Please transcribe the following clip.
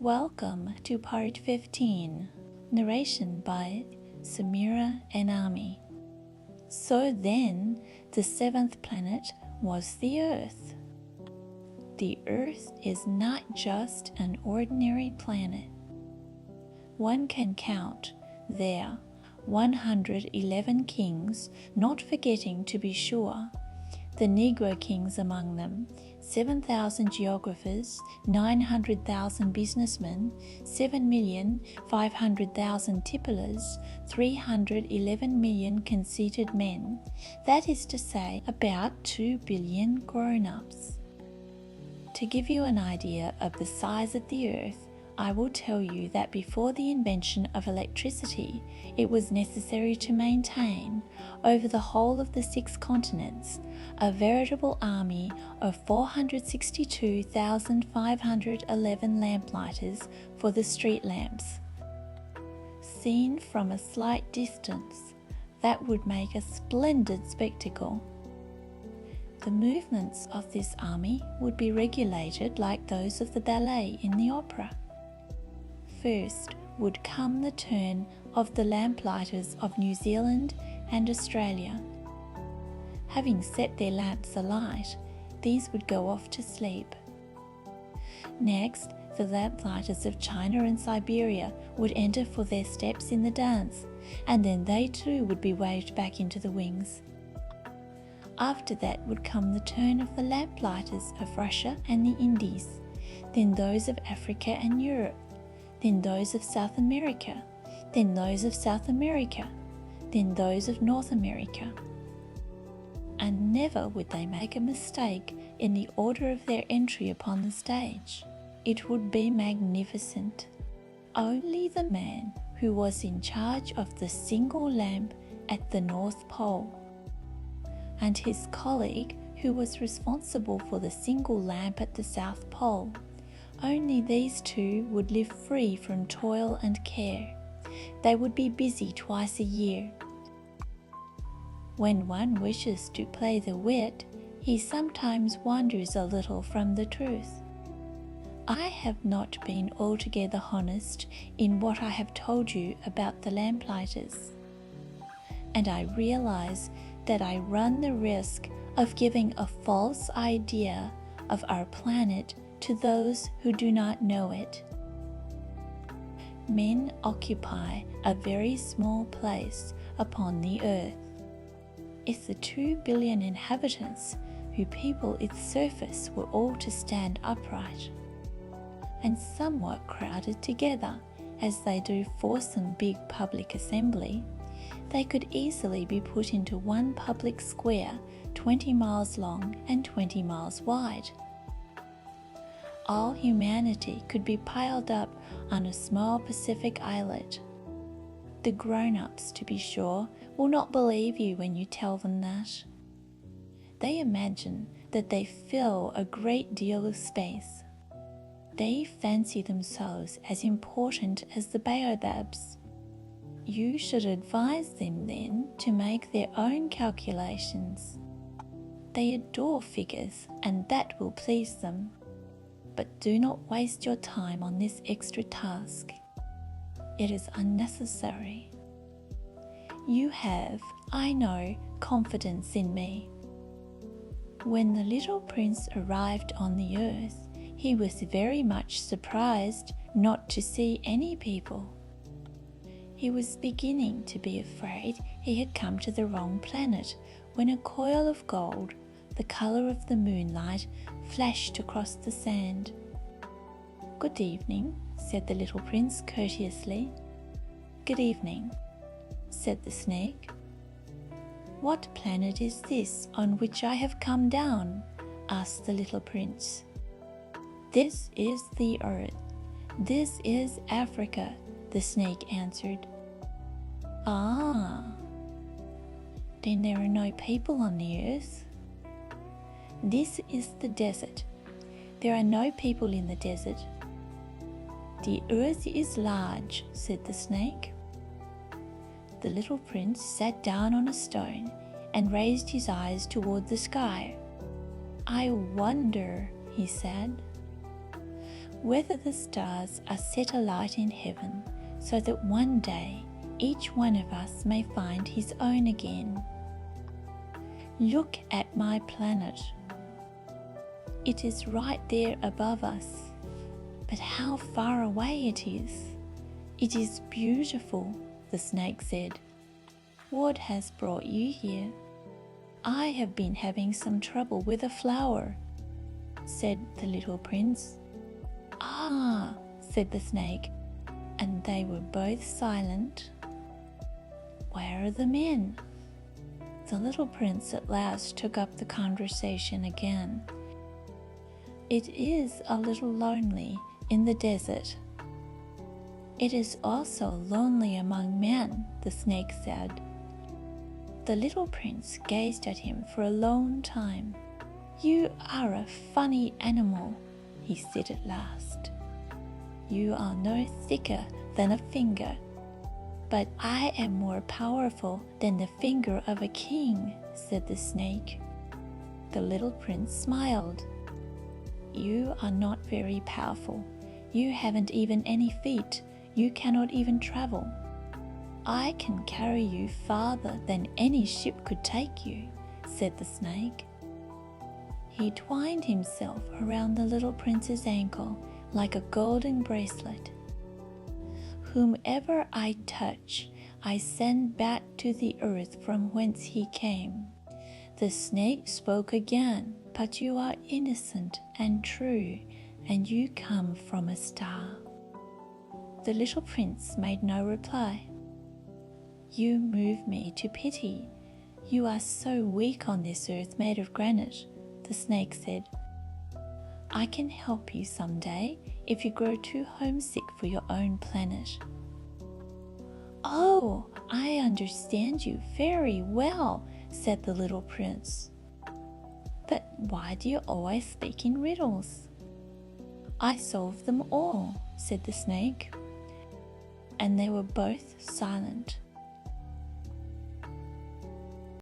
Welcome to part 15, narration by Samira Enami. So then, the seventh planet was the Earth. The Earth is not just an ordinary planet. One can count there 111 kings, not forgetting, to be sure, the Negro kings among them, 7,000 geographers, 900,000 businessmen, 7,500,000 tipplers, 311 million conceited men, that is to say, about 2 billion grown-ups. To give you an idea of the size of the Earth, I will tell you that before the invention of electricity, it was necessary to maintain, over the whole of the 6 continents, a veritable army of 462,511 lamplighters for the street lamps. Seen from a slight distance, that would make a splendid spectacle. The movements of this army would be regulated like those of the ballet in the opera. First would come the turn of the lamplighters of New Zealand and Australia. Having set their lamps alight, these would go off to sleep. Next, the lamplighters of China and Siberia would enter for their steps in the dance, and then they too would be waved back into the wings. After that would come the turn of the lamplighters of Russia and the Indies, then those of Africa and Europe, then those of South America, then those of South America, then those of North America. And never would they make a mistake in the order of their entry upon the stage. It would be magnificent. Only the man who was in charge of the single lamp at the North Pole, and his colleague who was responsible for the single lamp at the South Pole, only these two would live free from toil and care. They would be busy twice a year. When one wishes to play the wit, he sometimes wanders a little from the truth. I have not been altogether honest in what I have told you about the lamplighters, and I realize that I run the risk of giving a false idea of our planet to those who do not know it. Men occupy a very small place upon the earth. If the 2 billion inhabitants who people its surface were all to stand upright and somewhat crowded together, as they do for some big public assembly, they could easily be put into one public square 20 miles long and 20 miles wide. All humanity could be piled up on a small Pacific islet. The grown-ups, to be sure, will not believe you when you tell them that. They imagine that they fill a great deal of space. They fancy themselves as important as the baobabs. You should advise them then to make their own calculations. They adore figures, and that will please them. But do not waste your time on this extra task. It is unnecessary. You have, I know, confidence in me. When the little prince arrived on the earth, he was very much surprised not to see any people. He was beginning to be afraid he had come to the wrong planet when a coil of gold, the colour of the moonlight, flashed across the sand. "Good evening," said the little prince courteously. "Good evening," said the snake. "What planet is this on which I have come down?" asked the little prince. "This is the earth. This is Africa," the snake answered. "Ah, then there are no people on the earth?" "This is the desert. There are no people in the desert." "The earth is large," said the snake. The little prince sat down on a stone and raised his eyes toward the sky. "I wonder," he said. whether the stars are set alight in heaven so that one day each one of us may find his own again. Look at my planet. It is right there above us, but how far away it is. It is beautiful, the snake said. What has brought you here? I have been having some trouble with a flower, said the little prince. Ah, said the snake, and they were both silent. Where are the men? The little prince at last took up the conversation again. It is a little lonely in the desert. It is also lonely among men, the snake said. The little prince gazed at him for a long time. You are a funny animal, he said at last. You are no thicker than a finger, but I am more powerful than the finger of a king, said the snake. The little prince smiled. You are not very powerful. You haven't even any feet. You cannot even travel. I can carry you farther than any ship could take you, said the snake. He twined himself around the little prince's ankle like a golden bracelet. Whomever I touch, I send back to the earth from whence he came. The snake spoke again, but you are innocent and true, and you come from a star. The little prince made no reply. You move me to pity. You are so weak on this earth made of granite, the snake said. I can help you someday if you grow too homesick for your own planet. Oh, I understand you very well, said the little prince. But why do you always speak in riddles? I solve them all, said the snake. And they were both silent.